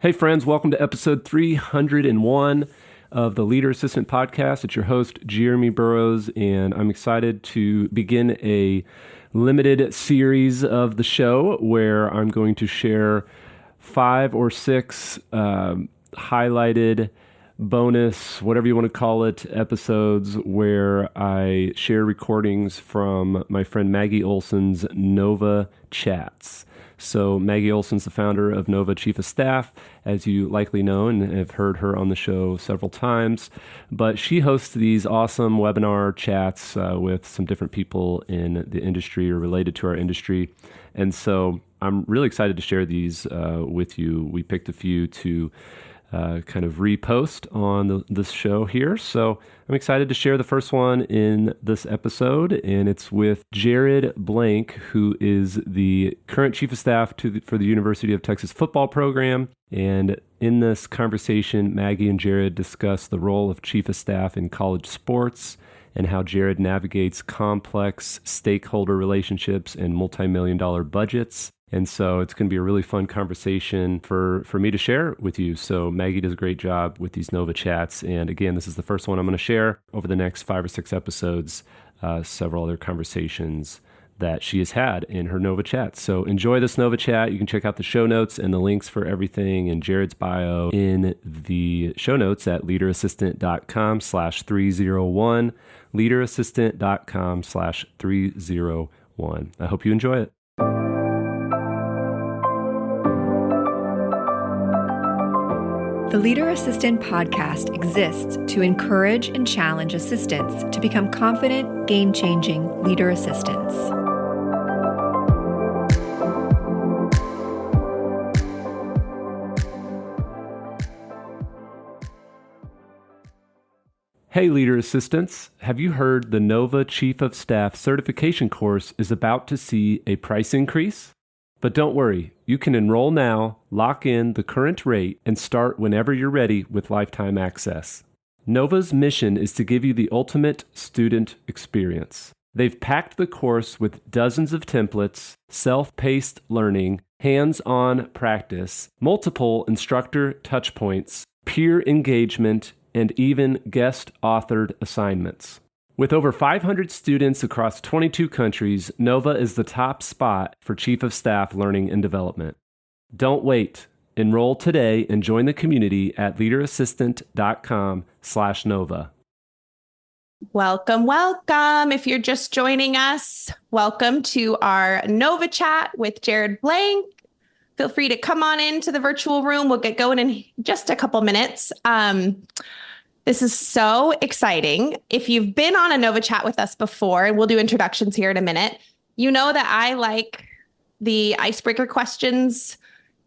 Hey friends, welcome to episode 301 of the Leader Assistant Podcast. It's your host, Jeremy Burrows, and I'm excited to begin a limited series of the show where I'm going to share 5 or 6 highlighted bonus, whatever you want to call it, episodes where I share recordings from my friend Maggie Olson's Nova Chats. So Maggie Olson's the founder of Nova Chief of Staff, as you likely know and have heard her on the show several times. But she hosts these awesome webinar chats with some different people in the industry or related to our industry. And so I'm really excited to share these with you. We picked a few to kind of repost on this show here. So I'm excited to share the first one in this episode, and it's with Jared Blank, who is the current Chief of Staff for the University of Texas football program. And in this conversation, Maggie and Jared discuss the role of Chief of Staff in college sports and how Jared navigates complex stakeholder relationships and multimillion-dollar budgets. And so it's going to be a really fun conversation for me to share with you. So Maggie does a great job with these Nova Chats. And again, this is the first one I'm going to share over the next 5 or 6 episodes, several other conversations that she has had in her Nova Chats. So enjoy this Nova Chat. You can check out the show notes and the links for everything in Jared's bio in the show notes at leaderassistant.com/301, leaderassistant.com/301. I hope you enjoy it. The Leader Assistant podcast exists to encourage and challenge assistants to become confident, game-changing leader assistants. Hey Leader Assistants, have you heard the Nova Chief of Staff certification course is about to see a price increase? But don't worry, you can enroll now, lock in the current rate, and start whenever you're ready with lifetime access. Nova's mission is to give you the ultimate student experience. They've packed the course with dozens of templates, self-paced learning, hands-on practice, multiple instructor touchpoints, peer engagement, and even guest-authored assignments. With over 500 students across 22 countries, Nova is the top spot for Chief of Staff learning and development. Don't wait. Enroll today and join the community at leaderassistant.com/Nova. Welcome, welcome. If you're just joining us, welcome to our Nova Chat with Jared Blank. Feel free to come on into the virtual room. We'll get going in just a couple minutes. This is so exciting. If you've been on a Nova Chat with us before, and we'll do introductions here in a minute, you know that I like the icebreaker questions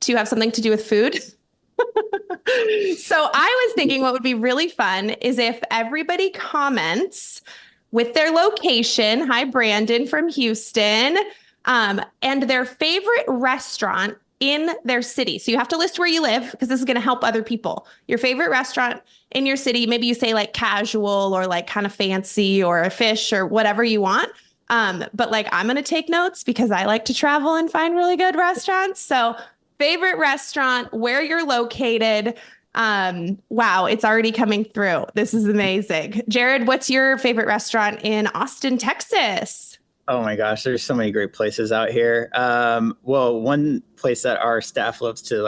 to have something to do with food. So I was thinking what would be really fun is if everybody comments with their location, hi Brandon from Houston, and their favorite restaurant in their city. So you have to list where you live because this is going to help other people. Your favorite restaurant in your city, maybe you say like casual or like kind of fancy or a fish or whatever you want. But like I'm going to take notes because I like to travel and find really good restaurants. So favorite restaurant, where you're located. Wow, it's already coming through. This is amazing. Jared, what's your favorite restaurant in Austin, Texas? Oh my gosh, there's so many great places out here. Well, one place that our staff loves to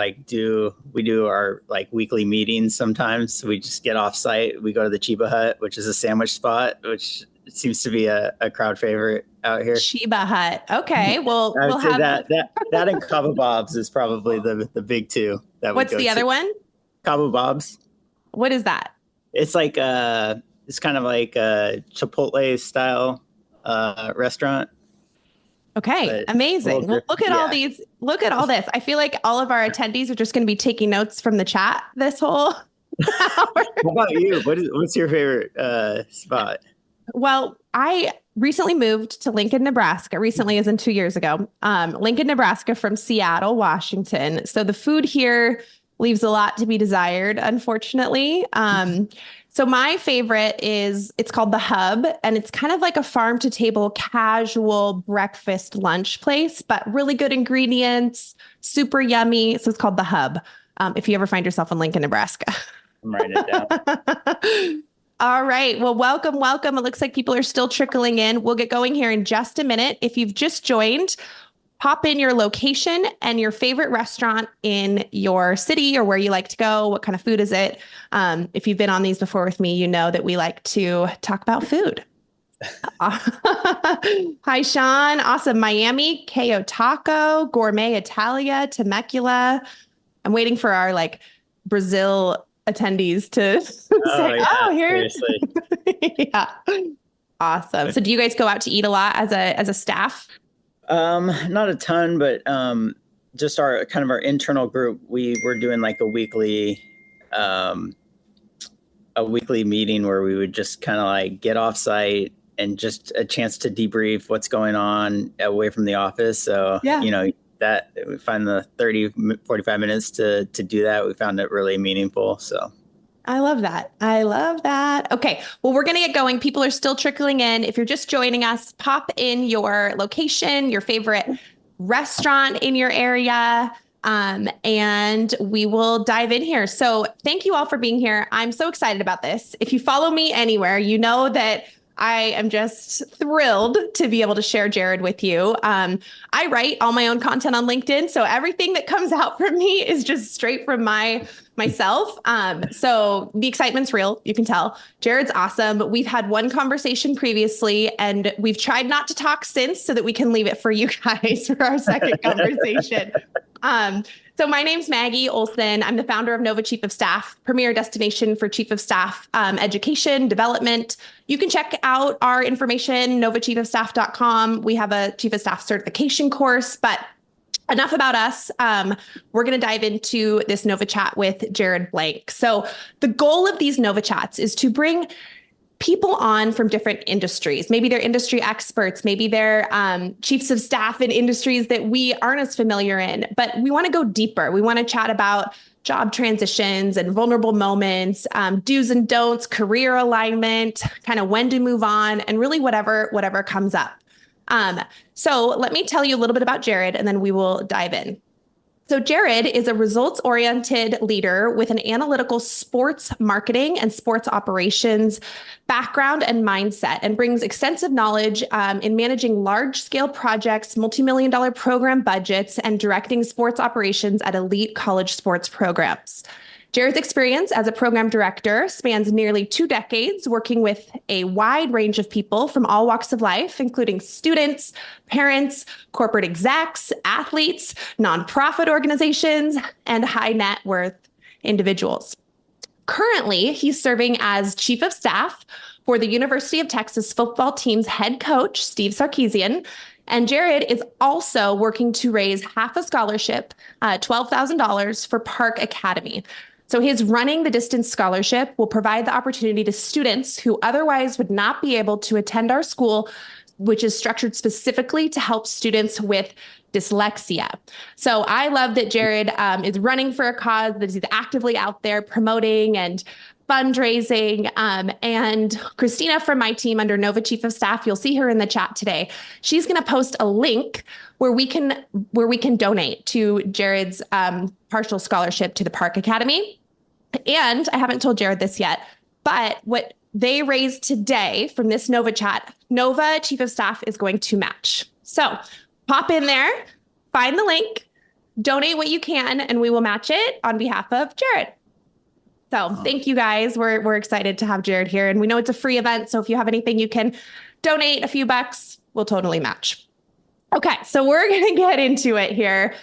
we do our like weekly meetings sometimes. We just get offsite. We go to the Chiba Hut, which is a sandwich spot, which seems to be a crowd favorite out here. Chiba Hut. Okay, well, we'll have that and Cabo Bob's is probably the big two that we What's go the to. other one? Cabo Bob's. What is that? It's like it's kind of like a Chipotle style restaurant. Okay, amazing. Well, look at all these. Look at all this. I feel like all of our attendees are just going to be taking notes from the chat this whole hour. What about you? What's your favorite spot? Well, I recently moved to Lincoln, Nebraska. Recently, as in 2 years ago. Lincoln, Nebraska from Seattle, Washington. So the food here leaves a lot to be desired, unfortunately. So my favorite it's called The Hub, and it's kind of like a farm to table casual breakfast lunch place, but really good ingredients, super yummy. So it's called The Hub. if you ever find yourself in Lincoln, Nebraska. I'm writing it down. All right. Well, welcome. It looks like people are still trickling in. We'll get going here in just a minute. If you've just joined, pop in your location and your favorite restaurant in your city or where you like to go. What kind of food is it? If you've been on these before with me, you know that we like to talk about food. Hi, Sean. Awesome. Miami, Ko Taco, Gourmet Italia, Temecula. I'm waiting for our Brazil attendees to say, here's yeah. Awesome. So do you guys go out to eat a lot as a staff? Not a ton, but just our internal group, we're doing like a weekly meeting where we would just kind of like get off site and just a chance to debrief what's going on away from the office. So, that we find the 30, 45 minutes to do that. We found it really meaningful. So I love that. Okay. Well, we're going to get going. People are still trickling in. If you're just joining us, pop in your location, your favorite restaurant in your area, and we will dive in here. So thank you all for being here. I'm so excited about this. If you follow me anywhere, you know that I am just thrilled to be able to share Jared with you. I write all my own content on LinkedIn, so everything that comes out from me is just straight from myself. So the excitement's real, you can tell. Jared's awesome. We've had one conversation previously, and we've tried not to talk since so that we can leave it for you guys for our second conversation. So my name's Maggie Olson. I'm the founder of Nova Chief of Staff, premier destination for Chief of Staff education, development. You can check out our information, novachiefofstaff.com. We have a Chief of Staff certification course, but enough about us. We're going to dive into this Nova Chat with Jared Blank. So the goal of these Nova Chats is to bring people on from different industries. Maybe they're industry experts, maybe they're chiefs of staff in industries that we aren't as familiar in, but we want to go deeper. We want to chat about job transitions and vulnerable moments, do's and don'ts, career alignment, kind of when to move on, and really whatever comes up. So let me tell you a little bit about Jared, and then we will dive in. So Jared is a results-oriented leader with an analytical sports marketing and sports operations background and mindset, and brings extensive knowledge in managing large-scale projects, multimillion-dollar program budgets, and directing sports operations at elite college sports programs. Jared's experience as a program director spans nearly 2 decades, working with a wide range of people from all walks of life, including students, parents, corporate execs, athletes, nonprofit organizations, and high net worth individuals. Currently, he's serving as Chief of Staff for the University of Texas football team's head coach, Steve Sarkisian. And Jared is also working to raise half a scholarship, $12,000 for Park Academy. So his Running the Distance scholarship will provide the opportunity to students who otherwise would not be able to attend our school, which is structured specifically to help students with dyslexia. So I love that Jared is running for a cause, that he's actively out there promoting and fundraising. And Christina from my team under Nova Chief of Staff, you'll see her in the chat today. She's going to post a link where we can donate to Jared's partial scholarship to the Park Academy. And I haven't told Jared this yet, but what they raised today from this Nova Chat, Nova Chief of Staff is going to match. So pop in there, find the link, donate what you can, and we will match it on behalf of Jared. So thank you guys. We're excited to have Jared here, and we know it's a free event. So if you have anything you can donate a few bucks, we'll totally match. Okay, so we're going to get into it here.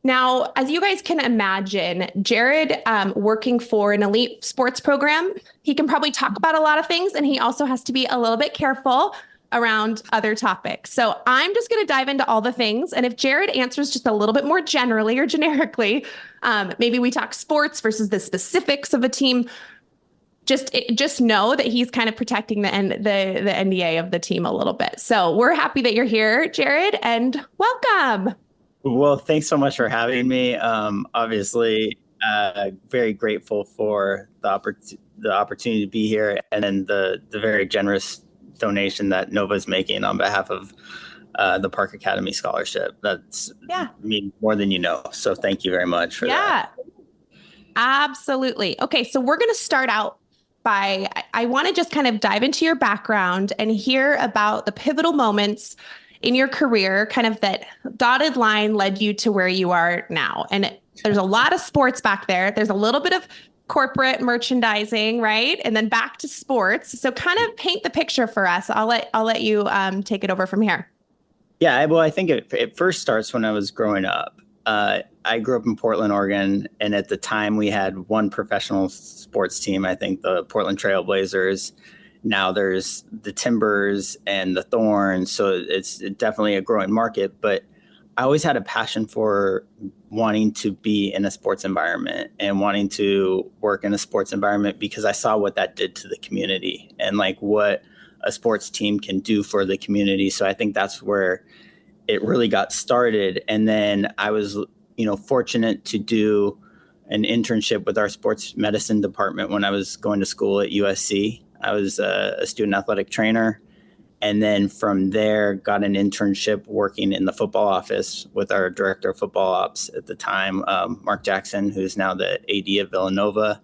Now, as you guys can imagine, Jared working for an elite sports program, he can probably talk about a lot of things, and he also has to be a little bit careful around other topics. So I'm just going to dive into all the things. And if Jared answers just a little bit more generally or generically, maybe we talk sports versus the specifics of a team, just know that he's kind of protecting the NDA of the team a little bit. So we're happy that you're here, Jared, and welcome. Well, thanks so much for having me. Obviously, very grateful for the opportunity to be here, and then the very generous donation that Nova's making on behalf of the Park Academy Scholarship. That's Yeah. me more than you know. So thank you very much for that. Absolutely. Okay, so we're going to start out by, I want to just kind of dive into your background and hear about the pivotal moments in your career, kind of that dotted line led you to where you are now. And there's a lot of sports back there. There's a little bit of corporate merchandising, right? And then back to sports. So kind of paint the picture for us. I'll let you take it over from here. Yeah, well, I think it first starts when I was growing up. I grew up in Portland, Oregon, and at the time we had one professional sports team, I think the Portland Trail Blazers. Now there's the Timbers and the Thorns, so it's definitely a growing market. But I always had a passion for wanting to be in a sports environment and wanting to work in a sports environment because I saw what that did to the community and like what a sports team can do for the community. So I think that's where it really got started. And then I was, fortunate to do an internship with our sports medicine department when I was going to school at USC. I was a student athletic trainer. And then from there, got an internship working in the football office with our director of football ops at the time, Mark Jackson, who's now the AD of Villanova.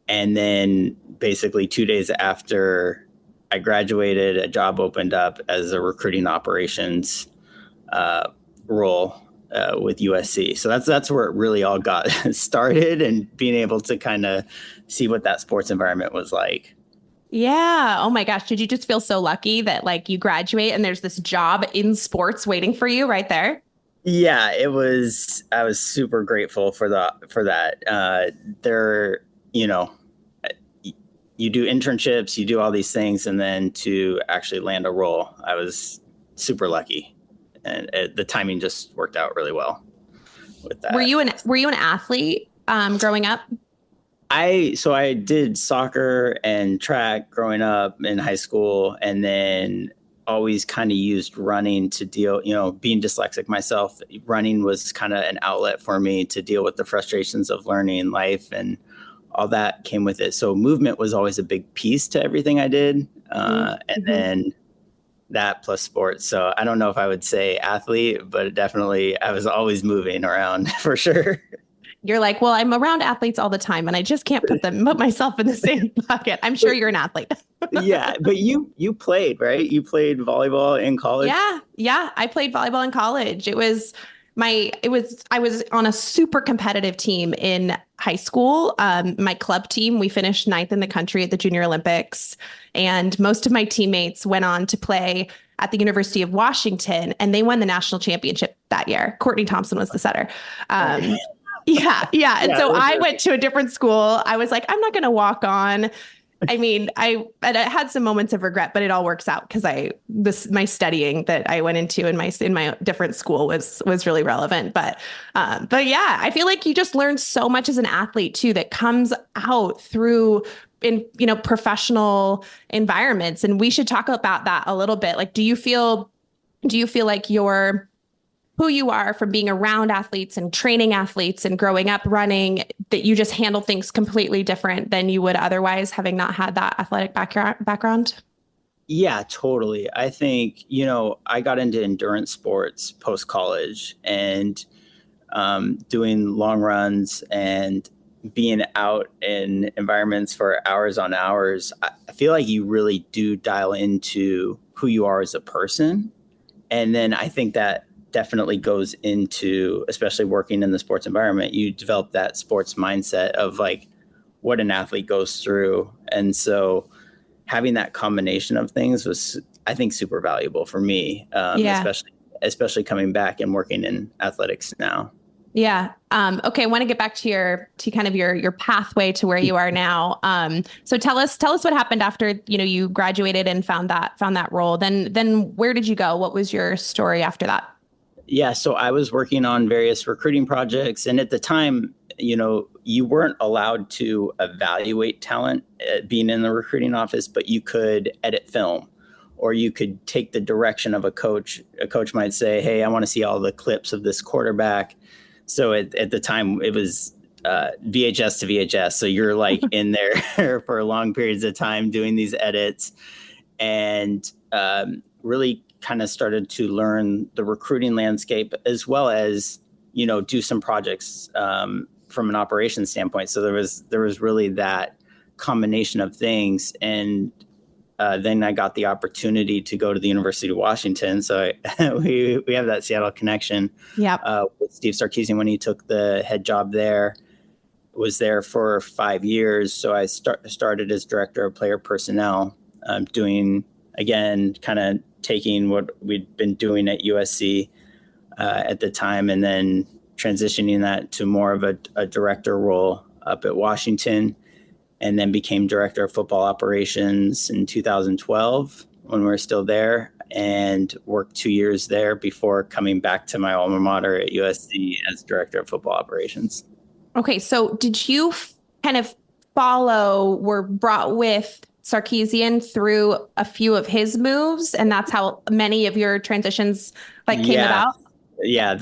And then basically 2 days after I graduated, a job opened up as a recruiting operations role with USC. So that's where it really all got started, and being able to kind of see what that sports environment was like. Yeah. Oh my gosh. Did you just feel so lucky that like you graduate and there's this job in sports waiting for you right there? Yeah, it was. I was super grateful for that. You do internships, you do all these things, and then to actually land a role, I was super lucky. And the timing just worked out really well with that. Were you an athlete growing up? I did soccer and track growing up in high school, and then always kind of used running to deal, being dyslexic myself, running was kind of an outlet for me to deal with the frustrations of learning life, and all that came with it. So movement was always a big piece to everything I did. And then that plus sports. So I don't know if I would say athlete, but definitely I was always moving around for sure. You're like, well, I'm around athletes all the time and I just can't put myself in the same bucket. I'm sure you're an athlete. Yeah. But you played, right? You played volleyball in college? Yeah. I played volleyball in college. I was on a super competitive team in high school. My club team, we finished 9th in the country at the Junior Olympics. And most of my teammates went on to play at the University of Washington, and they won the national championship that year. Courtney Thompson was the setter. Yeah. And so I went to a different school. I was like, I'm not going to walk on. I mean, I had some moments of regret, but it all works out because my studying that I went into in my different school was really relevant. But yeah, I feel like you just learn so much as an athlete too that comes out through in professional environments, and we should talk about that a little bit. Like, do you feel like you're who you are from being around athletes and training athletes and growing up running, that you just handle things completely different than you would otherwise, having not had that athletic background? Yeah, totally. I think, I got into endurance sports post-college, and doing long runs and being out in environments for hours on hours. I feel like you really do dial into who you are as a person. And then I think that definitely goes into, especially working in the sports environment, you develop that sports mindset of like what an athlete goes through. And so having that combination of things was, I think, super valuable for me, especially coming back and working in athletics now. Yeah. Okay. I want to get back to your pathway to where you are now. So tell us what happened after, you graduated and found that role. Then where did you go? What was your story after that? Yeah. So I was working on various recruiting projects. And at the time, you weren't allowed to evaluate talent being in the recruiting office, but you could edit film, or you could take the direction of a coach. A coach might say, hey, I want to see all the clips of this quarterback. So at the time it was VHS to VHS. So you're like in there for long periods of time doing these edits, and really kind of started to learn the recruiting landscape as well as, do some projects from an operations standpoint. So there was really that combination of things. And then I got the opportunity to go to the University of Washington. So we have that Seattle connection. With Steve Sarkisian when he took the head job there. Was there for 5 years. So I started as director of player personnel, doing, again, kind of taking what we'd been doing at USC at the time and then transitioning that to more of a director role up at Washington, and then became director of football operations in 2012 when we were still there, and worked 2 years there before coming back to my alma mater at USC as director of football operations. Okay, so did you kind of were brought with Sarkisian through a few of his moves, and that's how many of your transitions came about? Yeah,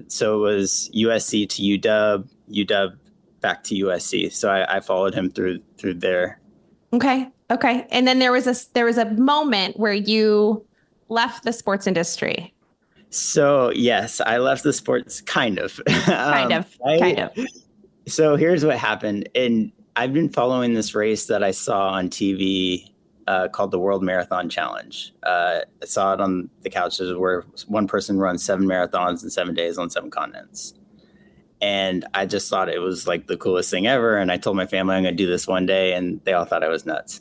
so it was USC to UW back to USC. So I followed him through there. Okay. And then there was a moment where you left the sports industry. So yes, I left the sports kind of. Kind of. So here's what happened. And I've been following this race that I saw on TV called the World Marathon Challenge. I saw it on the couches where one person runs 7 marathons in 7 days on 7 continents. And I just thought it was like the coolest thing ever. And I told my family I'm going to do this one day, and they all thought I was nuts.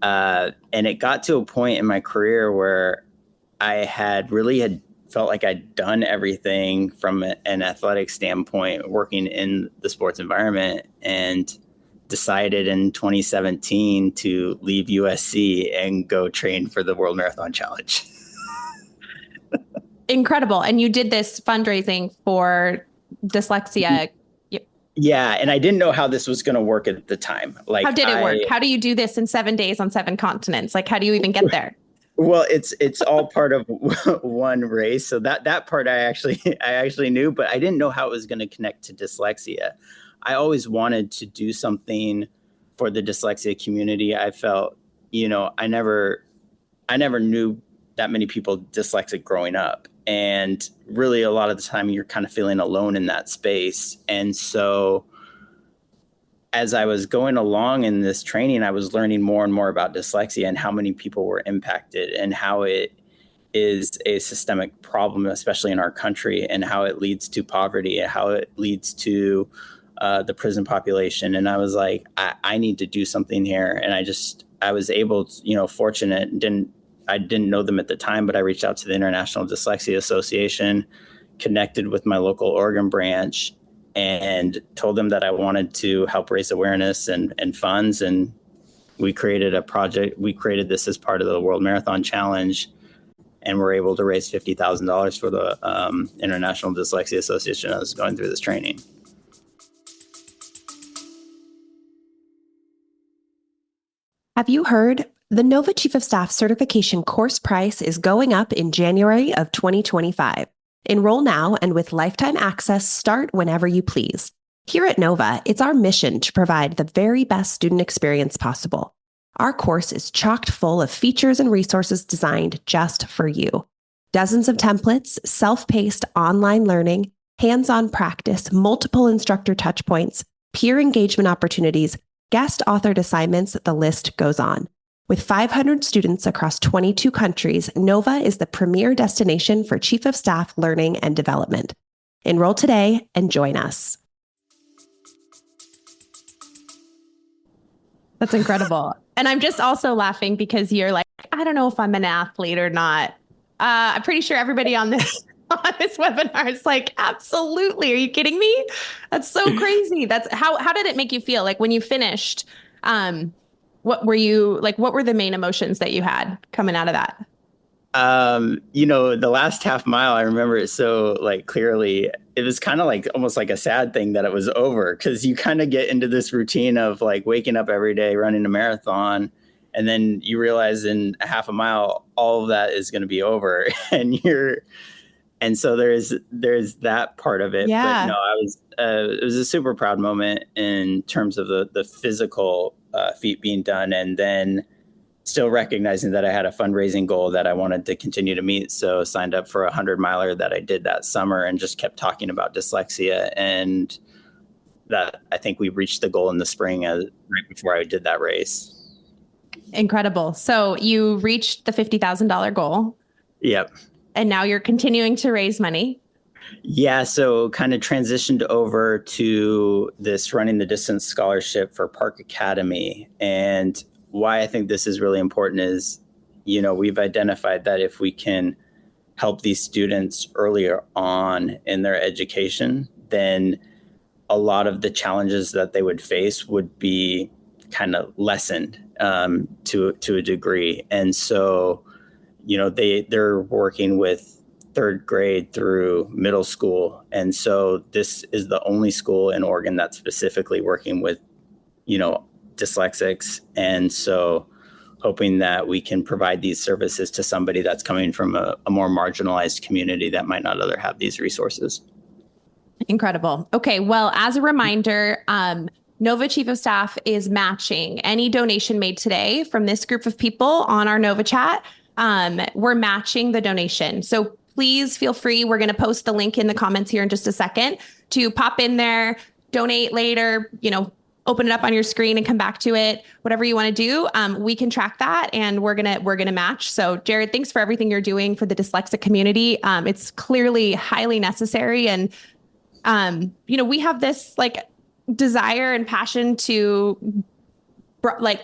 And it got to a point in my career where I had felt like I'd done everything from an athletic standpoint, working in the sports environment, and decided in 2017 to leave USC and go train for the World Marathon Challenge. Incredible. And you did this fundraising for dyslexia. Yeah. And I didn't know how this was going to work at the time. How did it work? How do you do this in 7 days on 7 continents? How do you even get there? Well, it's all part of one race. So that part I actually knew, but I didn't know how it was going to connect to dyslexia. I always wanted to do something for the dyslexia community. I felt, I never knew that many people dyslexic growing up. And really a lot of the time you're kind of feeling alone in that space. And so as I was going along in this training, I was learning more and more about dyslexia and how many people were impacted and how it is a systemic problem, especially in our country, and how it leads to poverty and how it leads to the prison population. And I was like, I need to do something here. And I was able to, fortunate, I didn't know them at the time, but I reached out to the International Dyslexia Association, connected with my local Oregon branch, and told them that I wanted to help raise awareness and funds. And we created a project. We created this as part of the World Marathon Challenge, and we're able to raise $50,000 for the International Dyslexia Association that was going through this training. Have you heard? The Nova Chief of Staff certification course price is going up in January of 2025. Enroll now, and with lifetime access, start whenever you please. Here at Nova, it's our mission to provide the very best student experience possible. Our course is chock full of features and resources designed just for you. Dozens of templates, self-paced online learning, hands-on practice, multiple instructor touchpoints, peer engagement opportunities, guest authored assignments, the list goes on. With 500 students across 22 countries, Nova is the premier destination for Chief of Staff learning and development. Enroll today and join us. That's incredible. And I'm just also laughing because you're like, I don't know if I'm an athlete or not. I'm pretty sure everybody on this webinar is like, absolutely. Are you kidding me? That's so crazy. That's how did it make you feel? When you finished, what were the main emotions that you had coming out of that? The last half mile, I remember it so clearly. It was kind of almost like a sad thing that it was over, because you kind of get into this routine of waking up every day, running a marathon, and then you realize in a half a mile, all of that is going to be over, and so there's that part of it. Yeah. But no, it was a super proud moment in terms of the physical feat being done, and then still recognizing that I had a fundraising goal that I wanted to continue to meet. So signed up for a 100-miler that I did that summer and just kept talking about dyslexia. And that I think we reached the goal in the spring right before I did that race. Incredible. So you reached the $50,000 goal. Yep. And now you're continuing to raise money. Yeah, so kind of transitioned over to this running the distance scholarship for Park Academy. And why I think this is really important is, we've identified that if we can help these students earlier on in their education, then a lot of the challenges that they would face would be kind of lessened to a degree. And so, they're working with third grade through middle school. And so this is the only school in Oregon that's specifically working with, dyslexics. And so hoping that we can provide these services to somebody that's coming from a more marginalized community that might not other have these resources. Incredible. Okay. Well, as a reminder, Nova Chief of Staff is matching any donation made today from this group of people on our Nova chat. We're matching the donation. So please feel free. We're going to post the link in the comments here in just a second to pop in there, donate later, open it up on your screen and come back to it. Whatever you want to do, we can track that and we're gonna match. So Jared, thanks for everything you're doing for the dyslexic community. It's clearly highly necessary. And, we have this desire and passion to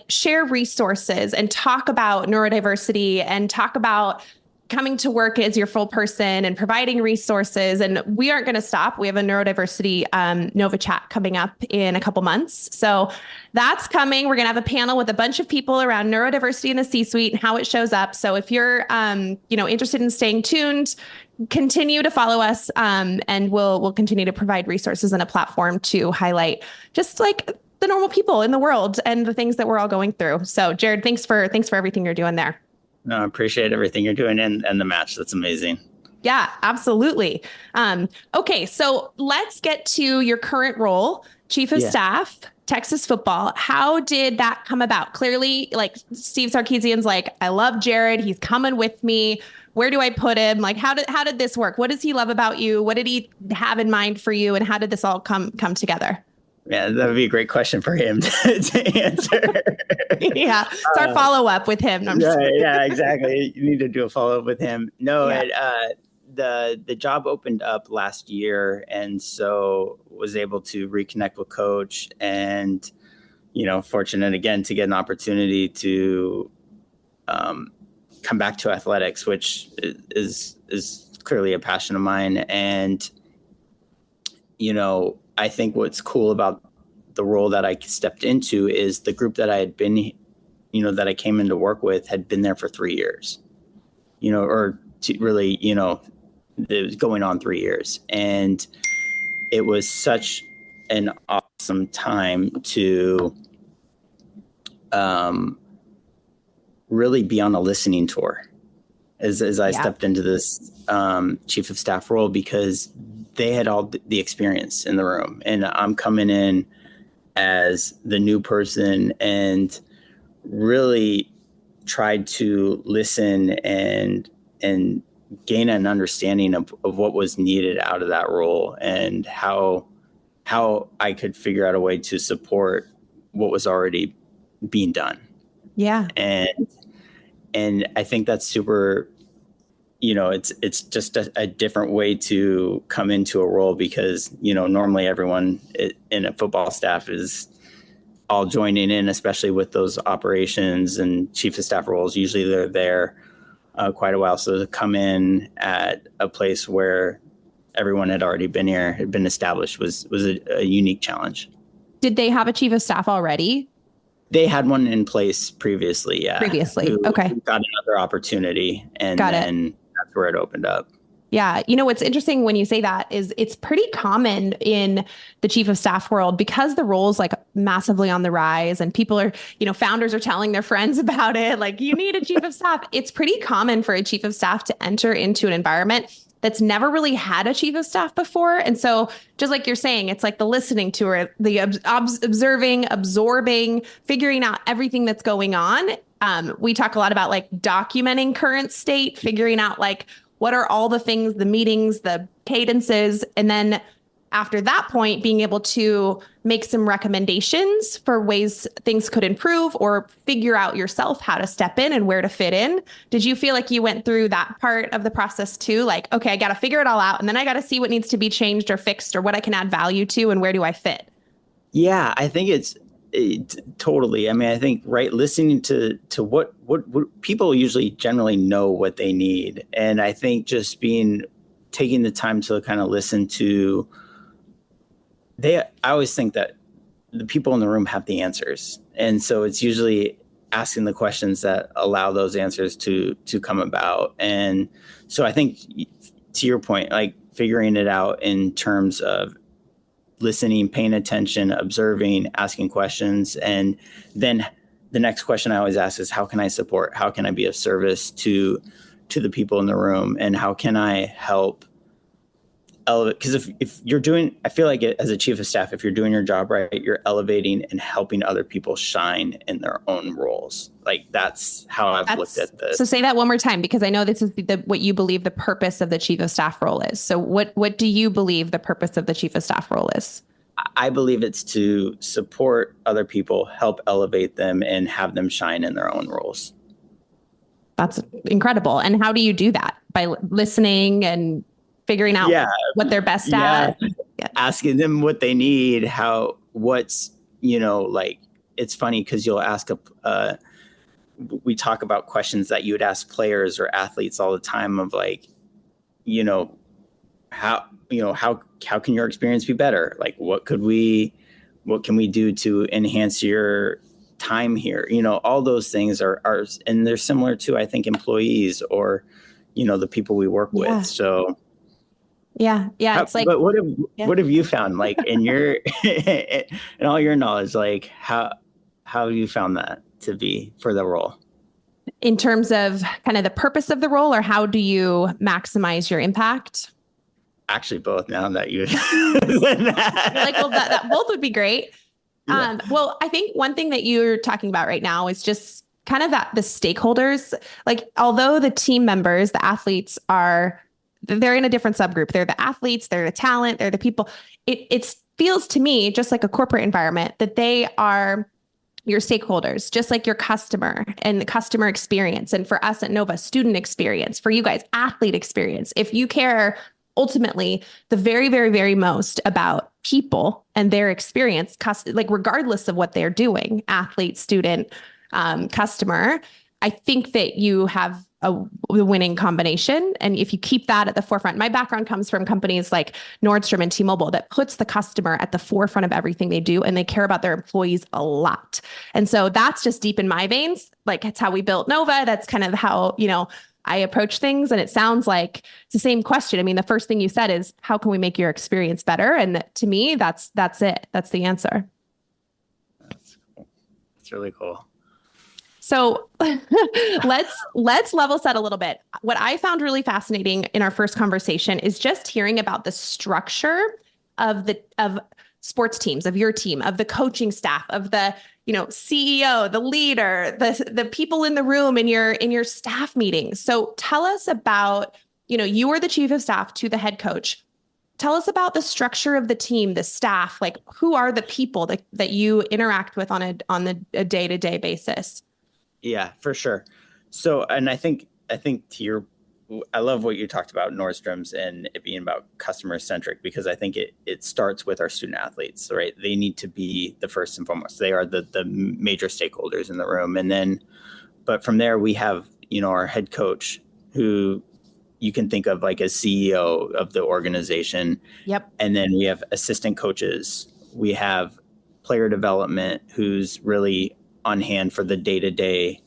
share resources and talk about neurodiversity and talk about coming to work as your full person and providing resources. And we aren't going to stop. We have a neurodiversity Nova chat coming up in a couple months. So that's coming. We're going to have a panel with a bunch of people around neurodiversity in the C-suite and how it shows up. So if you're, interested in staying tuned, continue to follow us and we'll continue to provide resources and a platform to highlight just the normal people in the world and the things that we're all going through. So Jared, thanks for everything you're doing there. No, I appreciate everything you're doing and the match. That's amazing. Yeah, absolutely. Okay, so let's get to your current role, Chief of Staff, Texas football. How did that come about? Clearly, Steve Sarkisian's I love Jared. He's coming with me. Where do I put him? How did this work? What does he love about you? What did he have in mind for you? And how did this all come together? Yeah, that would be a great question for him to answer. Yeah, it's our follow-up with him. No, yeah, exactly. You need to do a follow-up with him. No, the job opened up last year, and so was able to reconnect with Coach, and fortunate again to get an opportunity to come back to athletics, which is clearly a passion of mine, and I think what's cool about the role that I stepped into is the group that I had been, that I came in to work with had been there for 3 years, it was going on 3 years. And it was such an awesome time to really be on a listening tour as I stepped into this Chief of Staff role, because they had all the experience in the room, and I'm coming in as the new person and really tried to listen and gain an understanding of what was needed out of that role and how I could figure out a way to support what was already being done. Yeah. And I think that's super, it's just a different way to come into a role, because, normally everyone in a football staff is all joining in, especially with those operations and chief of staff roles. Usually they're there quite a while. So to come in at a place where everyone had already been here, had been established, was a unique challenge. Did they have a chief of staff already? They had one in place previously. Yeah. Okay. Who got another opportunity, and then that's where it opened up. Yeah. What's interesting when you say that is it's pretty common in the chief of staff world, because the role's massively on the rise and people are, founders are telling their friends about it. You need a chief of staff. It's pretty common for a chief of staff to enter into an environment that's never really had a chief of staff before. And so just like you're saying, it's like the listening to her, the observing, absorbing, figuring out everything that's going on. We talk a lot about like documenting current state, figuring out like what are all the things, the meetings, the cadences, and then after that point, being able to make some recommendations for ways things could improve or figure out yourself how to step in and where to fit in. Did you feel like you went through that part of the process too? Like, okay, I got to figure it all out and then I got to see what needs to be changed or fixed or what I can add value to and where do I fit? Yeah, I think totally. I mean, I think, right, listening to what people usually generally know what they need. And I think just taking the time to kind of listen to I always think that the people in the room have the answers. And so it's usually asking the questions that allow those answers to come about. And so I think, to your point, like figuring it out in terms of listening, paying attention, observing, asking questions. And then the next question I always ask is, how can I support? How can I be of service to the people in the room? And how can I help elevate? Because if you're doing, I feel like as a chief of staff, if you're doing your job right, you're elevating and helping other people shine in their own roles. Like that's how I've looked at this. So say that one more time, because I know this is what you believe the purpose of the chief of staff role is. So what do you believe the purpose of the chief of staff role is? I believe it's to support other people, help elevate them, and have them shine in their own roles. That's incredible. And how do you do that? By listening and figuring out what they're best at. Yeah. Asking them what they need, like, it's funny because you'll ask we talk about questions that you would ask players or athletes all the time of like, how can your experience be better? Like, what can we do to enhance your time here? All those things are, and they're similar to, I think, employees or, the people we work with. So it's like, but what have you found, like, in your in all your knowledge, like how have you found that to be for the role in terms of kind of the purpose of the role, or how do you maximize your impact? Actually, both. Now that you like, well, that both would be great. Yeah. Well, I think one thing that you're talking about right now is just kind of that the stakeholders, like, although the team members, the athletes they're in a different subgroup. They're the athletes, they're the talent, they're the people. It feels to me just like a corporate environment that they are your stakeholders, just like your customer and the customer experience. And for us at Nova, student experience, for you guys, athlete experience. If you care ultimately the very, very, very most about people and their experience, like regardless of what they're doing, athlete, student, customer, I think that you have a winning combination. And if you keep that at the forefront, my background comes from companies like Nordstrom and T-Mobile that puts the customer at the forefront of everything they do, and they care about their employees a lot. And so that's just deep in my veins. Like, it's how we built Nova. That's kind of how, I approach things. And it sounds like it's the same question. I mean, the first thing you said is, how can we make your experience better? And to me, that's it. That's the answer. That's cool. It's really cool. So let's level set a little bit. What I found really fascinating in our first conversation is just hearing about the structure of sports teams, of your team, of the coaching staff, of the CEO, the leader, the people in the room in your staff meetings. So tell us about, you are the chief of staff to the head coach. Tell us about the structure of the team, the staff. Like, who are the people that you interact with on a day-to-day basis? Yeah, for sure. So, and I think I love what you talked about Nordstrom's and it being about customer centric, because I think it starts with our student athletes, right? They need to be the first and foremost. They are the major stakeholders in the room. And then, but from there we have, our head coach, who you can think of like as CEO of the organization. Yep. And then we have assistant coaches. We have player development, who's really on hand for the day-to-day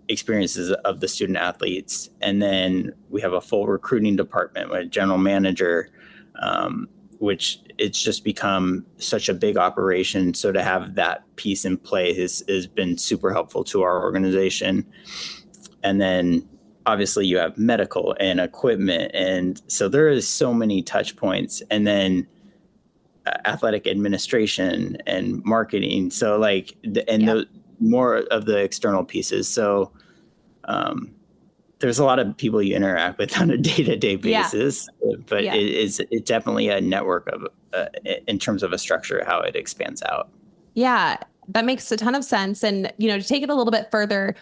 experiences of the student athletes. And then we have a full recruiting department with a general manager, which it's just become such a big operation. So to have that piece in play has been super helpful to our organization. And then obviously you have medical and equipment. And so there is so many touch points, and then athletic administration and marketing. So like, the more of the external pieces. So there's a lot of people you interact with on a day-to-day basis, but it's definitely a network of, in terms of a structure, how it expands out. Yeah, that makes a ton of sense. And, to take it a little bit further,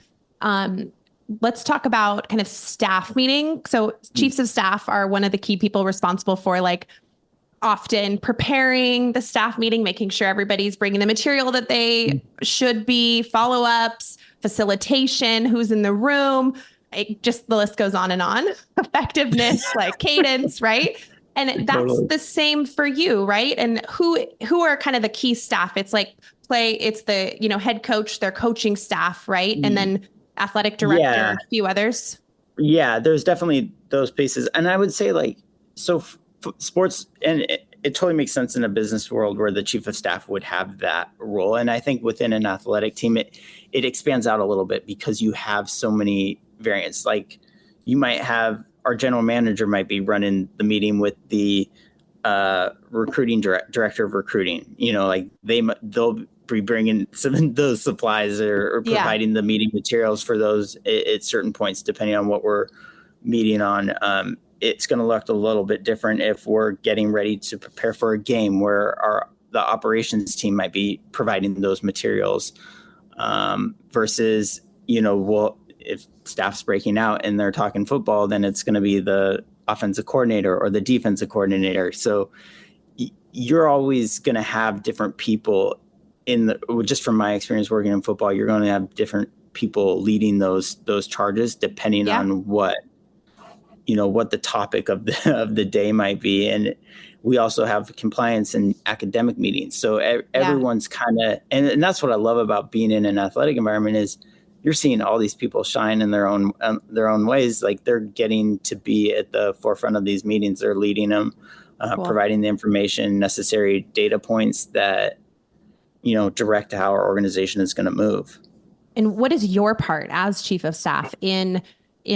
let's talk about kind of staff meeting. So chiefs of staff are one of the key people responsible for like often preparing the staff meeting, making sure everybody's bringing the material that they should be, follow-ups, facilitation, who's in the room. The list goes on and on. Effectiveness, like cadence, right? And that's the same for you, right? And who are kind of the key staff? It's like it's the, head coach, their coaching staff, right? And then athletic director, a few others. Yeah, there's definitely those pieces. And I would say like, so sports, and it totally makes sense in a business world where the chief of staff would have that role. And I think within an athletic team, it expands out a little bit because you have so many variants. Like you might have, our general manager might be running the meeting with the recruiting director of recruiting, like they'll be bringing some of those supplies or providing the meeting materials for those at certain points, depending on what we're meeting on. It's going to look a little bit different if we're getting ready to prepare for a game where the operations team might be providing those materials versus, if staff's breaking out and they're talking football, then it's going to be the offensive coordinator or the defensive coordinator. So you're always going to have different people just from my experience working in football, you're going to have different people leading those charges depending on what the topic of the day might be. And we also have compliance and academic meetings. So everyone's kind of, and that's what I love about being in an athletic environment is you're seeing all these people shine in their own ways. Like they're getting to be at the forefront of these meetings. They're leading them, providing the information, necessary data points that, direct how our organization is going to move. And what is your part as chief of staff in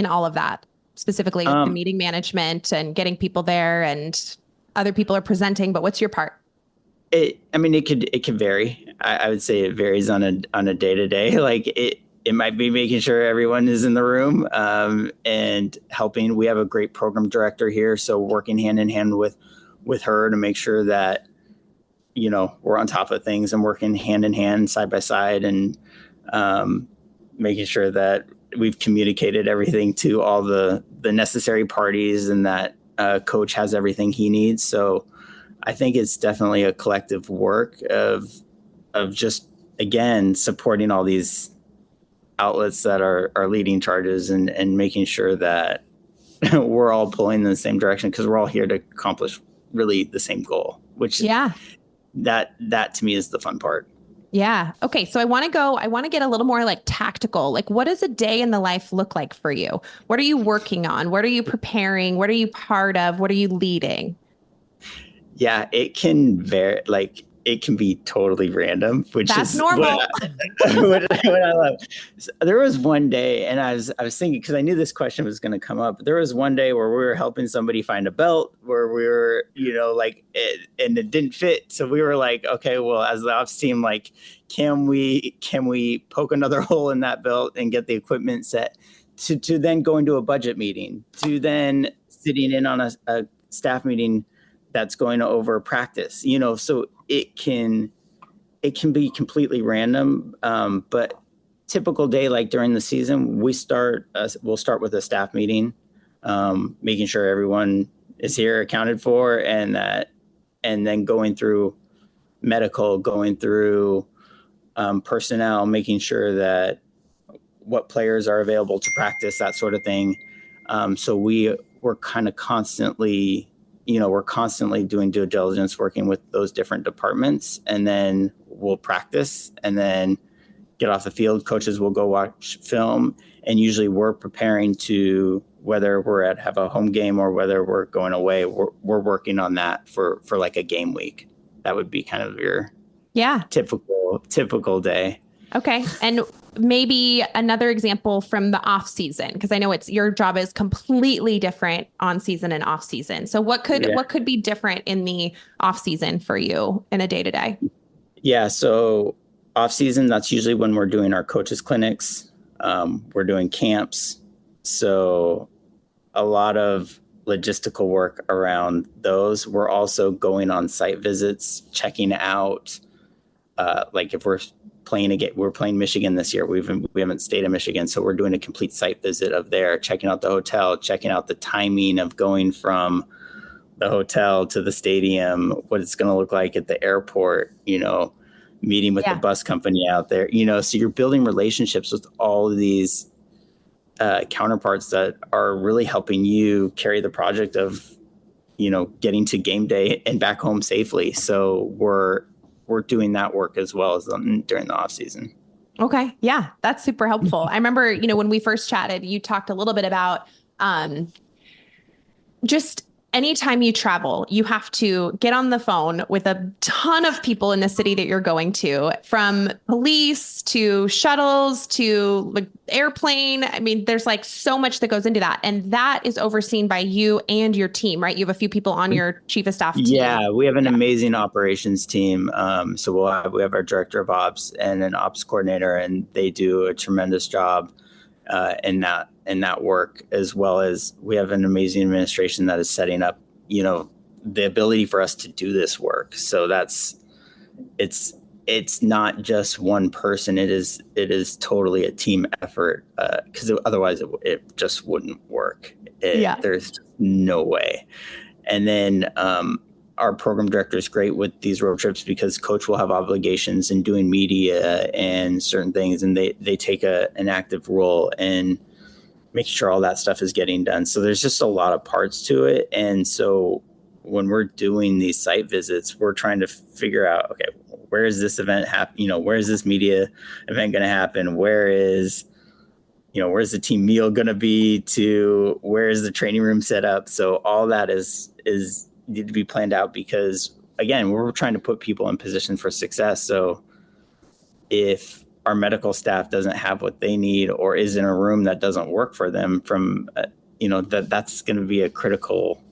all of that, specifically with the meeting management and getting people there and other people are presenting, but what's your part? It could vary. I would say it varies on a day-to-day. Like it might be making sure everyone is in the room and helping. We have a great program director here, so working hand in hand with her to make sure that we're on top of things and working hand in hand, side by side, and making sure that we've communicated everything to all the necessary parties and that coach has everything he needs. So I think it's definitely a collective work of just, again, supporting all these outlets that are leading charges and making sure that we're all pulling in the same direction because we're all here to accomplish really the same goal, which that to me is the fun part. Yeah. Okay. So I want to get a little more like tactical. Like what does a day in the life look like for you? What are you working on? What are you preparing? What are you part of? What are you leading? Yeah, it can vary. Like it can be totally random, which is normal. What I love. So there was one day, and I was thinking, because I knew this question was going to come up. There was one day where we were helping somebody find a belt, where we were, and it didn't fit. So we were like, okay, well, as the ops team, like, can we poke another hole in that belt and get the equipment set to then go into a budget meeting, to then sitting in on a staff meeting that's going over practice, so it can be completely random. But typical day, like during the season, we'll start with a staff meeting, making sure everyone is here accounted for, and then going through medical, going through personnel, making sure that what players are available to practice, that sort of thing. So we're kind of constantly doing due diligence, working with those different departments, and then we'll practice and then get off the field. Coaches will go watch film, and usually we're preparing to, whether we're have a home game or whether we're going away, we're working on that for like a game week. That would be kind of your typical day. Okay. And maybe another example from the off season, because I know your job is completely different on season and off season. So what could be different in the off season for you in a day to day? Yeah. So off season, that's usually when we're doing our coaches clinics. We're doing camps. So a lot of logistical work around those. We're also going on site visits, checking out, like if we're playing Michigan this year. We haven't stayed in Michigan, so we're doing a complete site visit of there, checking out the hotel, checking out the timing of going from the hotel to the stadium, what it's going to look like at the airport, meeting with the bus company out there, so you're building relationships with all of these counterparts that are really helping you carry the project of, getting to game day and back home safely. So we're doing that work as well as during the off season. Okay. Yeah, that's super helpful. I remember, when we first chatted, you talked a little bit about just anytime you travel, you have to get on the phone with a ton of people in the city that you're going to, from police to shuttles to like airplane. I mean, there's like so much that goes into that. And that is overseen by you and your team, right? You have a few people on your chief of staff team. Yeah, we have an amazing operations team. So we have our director of ops and an ops coordinator, and they do a tremendous job in that work, as well as we have an amazing administration that is setting up, the ability for us to do this work. So it's not just one person. It is totally a team effort, because otherwise it just wouldn't work. There's no way. And then our program director is great with these road trips because coach will have obligations in doing media and certain things, and they take an active role in making sure all that stuff is getting done. So there's just a lot of parts to it. And so when we're doing these site visits, we're trying to figure out, okay, where is this event happen? Where is this media event going to happen? Where's the team meal going to be, to where is the training room set up? So all that is need to be planned out, because again, we're trying to put people in position for success. So if our medical staff doesn't have what they need, or is in a room that doesn't work for them, that's going to be a critical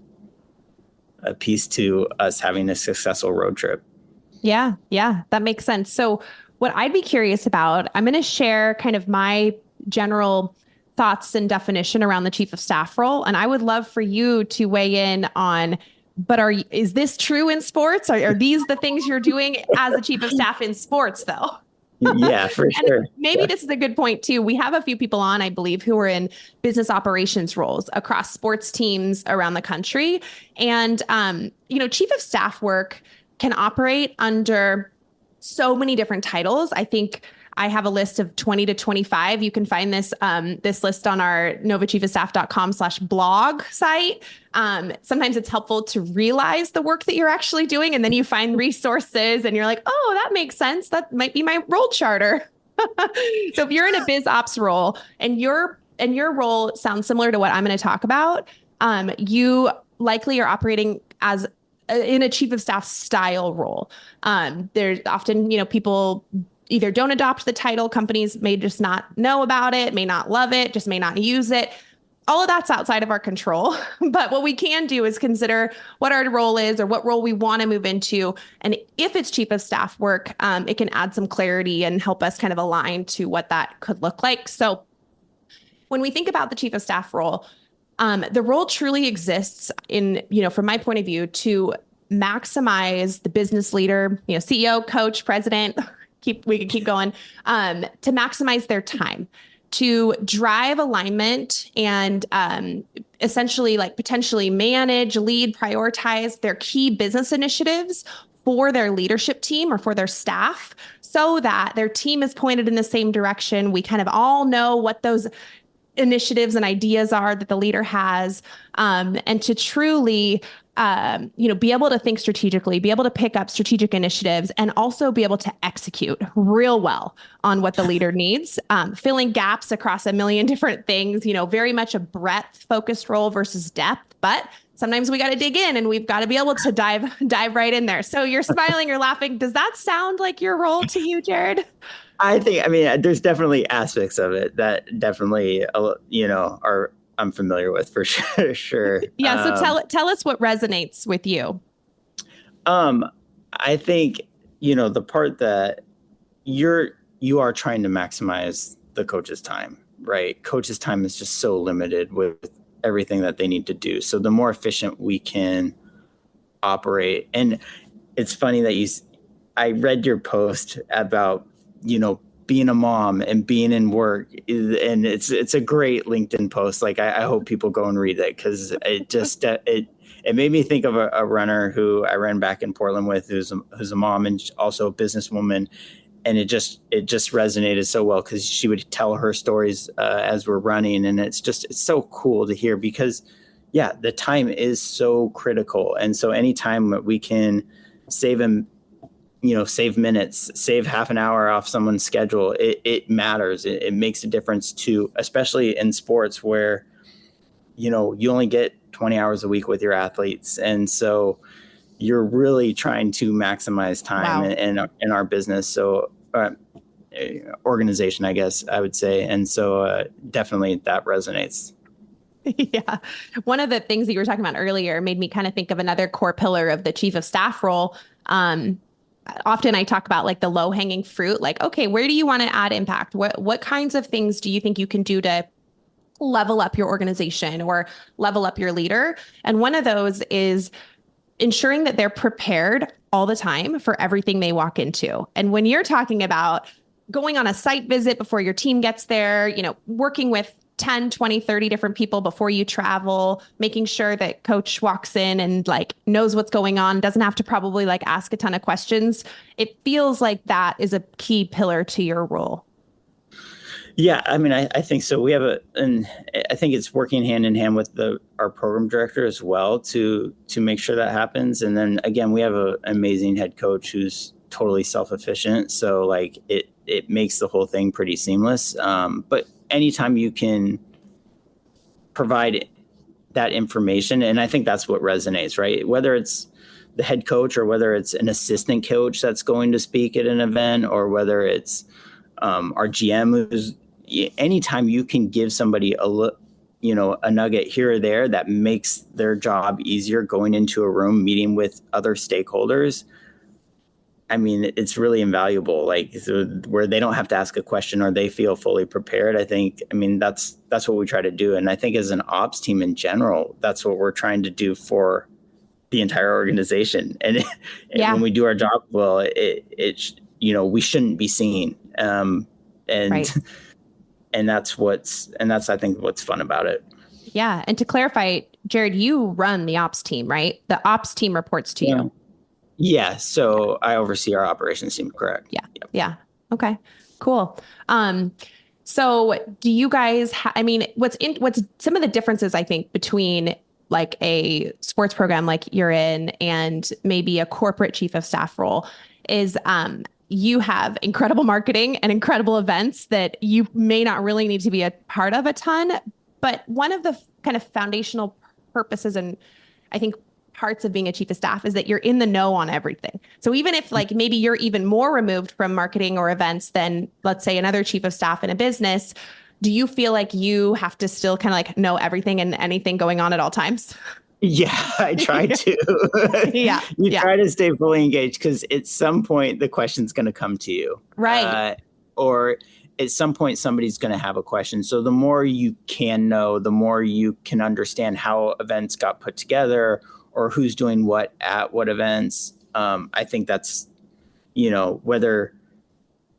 piece to us having a successful road trip. Yeah, that makes sense. So what I'd be curious about, I'm going to share kind of my general thoughts and definition around the chief of staff role. And I would love for you to weigh in on, but is this true in sports? Are these the things you're doing as a chief of staff in sports though? Yeah, for sure. Maybe this is a good point too. We have a few people on, I believe, who are in business operations roles across sports teams around the country. And, chief of staff work can operate under so many different titles. I think I have a list of 20 to 25. You can find this list on our novachiefofstaff.com/blog site. Sometimes it's helpful to realize the work that you're actually doing, and then you find resources and you're like, oh, that makes sense. That might be my role charter. So if you're in a biz ops role and your role sounds similar to what I'm going to talk about, you likely are operating as in a chief of staff style role. There's often, people either don't adopt the title. Companies may just not know about it, may not love it, just may not use it. All of that's outside of our control. But what we can do is consider what our role is or what role we want to move into. And if it's chief of staff work, it can add some clarity and help us kind of align to what that could look like. So when we think about the chief of staff role, the role truly exists in, from my point of view, to maximize the business leader, CEO, coach, president, we can keep going, to maximize their time, to drive alignment and essentially potentially manage, lead, prioritize their key business initiatives for their leadership team or for their staff, so that their team is pointed in the same direction. We kind of all know what those initiatives and ideas are that the leader has, and to truly be able to think strategically, be able to pick up strategic initiatives, and also be able to execute real well on what the leader needs, filling gaps across a million different things, very much a breadth focused role versus depth, but sometimes we got to dig in and we've got to be able to dive right in there. So you're smiling, you're laughing. Does that sound like your role to you, Jared? I think, I mean, there's definitely aspects of it that definitely, I'm familiar with for sure. Sure. Yeah. So tell us what resonates with you. I think, the part that you are trying to maximize the coach's time, right? Coach's time is just so limited with everything that they need to do. So the more efficient we can operate. And it's funny that I read your post about, being a mom and being in work, and it's a great LinkedIn post. Like I hope people go and read it, because it just it made me think of a runner who I ran back in Portland with, who's a mom and also a businesswoman, and it just resonated so well, because she would tell her stories as we're running, and it's so cool to hear, because the time is so critical, and so anytime that we can save minutes, save half an hour off someone's schedule, it matters. It makes a difference too, especially in sports where, you only get 20 hours a week with your athletes. And so you're really trying to maximize time in our business. So, organization, I guess I would say. And so definitely that resonates. Yeah. One of the things that you were talking about earlier made me kind of think of another core pillar of the chief of staff role. Often I talk about like the low hanging fruit, like, okay, where do you want to add impact? What kinds of things do you think you can do to level up your organization or level up your leader? And one of those is ensuring that they're prepared all the time for everything they walk into. And when you're talking about going on a site visit before your team gets there, working with 10, 20, 30 different people before you travel, making sure that coach walks in and like knows what's going on, doesn't have to probably like ask a ton of questions. It feels like that is a key pillar to your role. Yeah, I mean, I think so. We have and I think it's working hand in hand with our program director as well to make sure that happens. And then again, we have an amazing head coach who's totally self-efficient. So like it makes the whole thing pretty seamless. But anytime you can provide that information, and I think that's what resonates, right? Whether it's the head coach or whether it's an assistant coach that's going to speak at an event, or whether it's our GM, who's, anytime you can give somebody a nugget here or there that makes their job easier going into a room, meeting with other stakeholders, I mean, it's really invaluable, like where they don't have to ask a question or they feel fully prepared. I mean, that's what we try to do. And I think as an ops team in general, that's what we're trying to do for the entire organization. And when we do our job well, we shouldn't be seen. Right. And that's I think what's fun about it. Yeah. And to clarify, Jared, you run the ops team, right? The ops team reports to you. Yeah. So I oversee our operations team, correct? Yeah. Yep. Yeah. Okay, cool. So do you guys, what's some of the differences, I think, between like a sports program like you're in and maybe a corporate chief of staff role is, you have incredible marketing and incredible events that you may not really need to be a part of a ton. But one of the kind of foundational purposes and I think parts of being a chief of staff is that you're in the know on everything. So even if like maybe you're even more removed from marketing or events than, let's say, another chief of staff in a business, do you feel like you have to still kind of like know everything and anything going on at all times? Yeah, I try to. You try to stay fully engaged, because at some point the question's going to come to you. Right. Or at some point somebody's going to have a question. So the more you can know, the more you can understand how events got put together or who's doing what at what events. I think that's, whether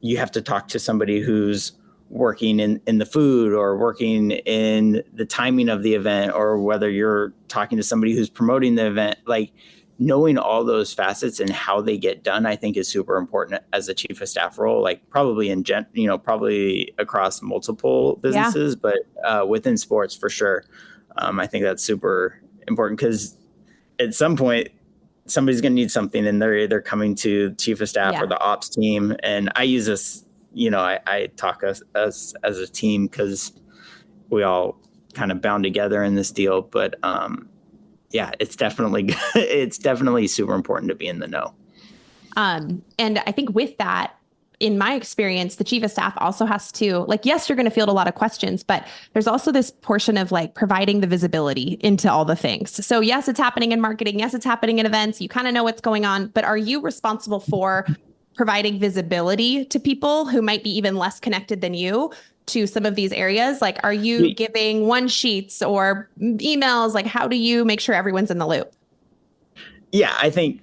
you have to talk to somebody who's working in the food or working in the timing of the event, or whether you're talking to somebody who's promoting the event, like knowing all those facets and how they get done, I think is super important as a chief of staff role, like probably probably across multiple businesses, but within sports for sure. I think that's super important, because at some point somebody's going to need something and they're either coming to chief of staff or the ops team. And I use this, I talk us as a team, because we all kind of bound together in this deal. But it's definitely super important to be in the know. And I think with that, in my experience, the chief of staff also has to, like, yes, you're going to field a lot of questions, but there's also this portion of like providing the visibility into all the things. So yes, it's happening in marketing. Yes, it's happening in events. You kind of know what's going on, but are you responsible for providing visibility to people who might be even less connected than you to some of these areas? Like, are you giving one sheets or emails? Like, how do you make sure everyone's in the loop? Yeah, I think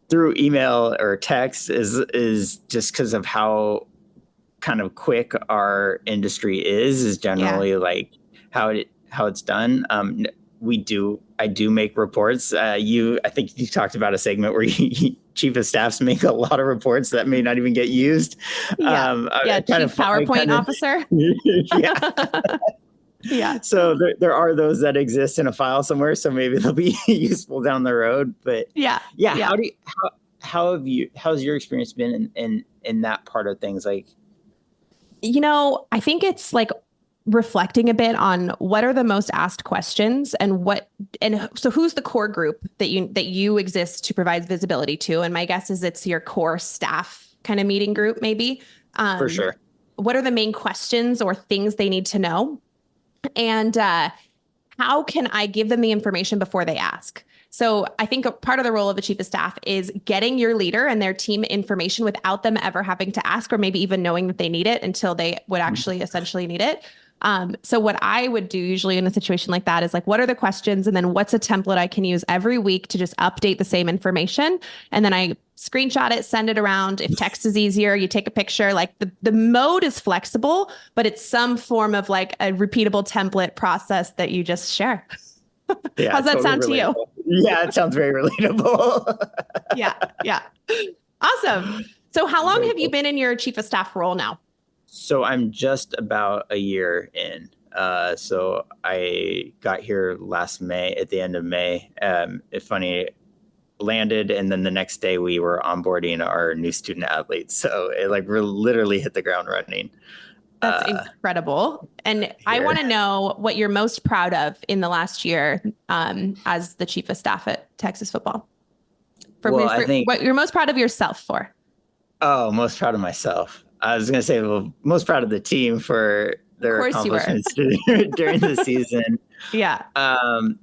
through email or text is just because of how kind of quick our industry is generally like how it's done. I do make reports. I think you talked about a segment where chief of staffs make a lot of reports that may not even get used. Chief PowerPoint officer. Yeah. Yeah. So there are those that exist in a file somewhere, so maybe they'll be useful down the road. But how's your experience been in that part of things? Like, I think it's like reflecting a bit on what are the most asked questions and so who's the core group that you exist to provide visibility to? And my guess is it's your core staff kind of meeting group, maybe. For sure. What are the main questions or things they need to know? And how can I give them the information before they ask? So I think a part of the role of the chief of staff is getting your leader and their team information without them ever having to ask or maybe even knowing that they need it until they would actually essentially need it. So what I would do usually in a situation like that is like, what are the questions? And then what's a template I can use every week to just update the same information? And then I screenshot it, send it around. If text is easier, you take a picture. Like the mode is flexible, but it's some form of like a repeatable template process that you just share. Yeah, how's that sound to you? Yeah, it sounds very relatable. Yeah. Awesome. So how long have you been in your chief of staff role now? So I'm just about a year in. So I got here last May, at the end of May. It's funny, landed, and then the next day we were onboarding our new student athletes. So it like literally hit the ground running. That's incredible. And I want to know what you're most proud of in the last year as the chief of staff at Texas football. I think what you're most proud of yourself for. Oh, most proud of myself. I was going to say, most proud of the team for their accomplishments during the season. Yeah. I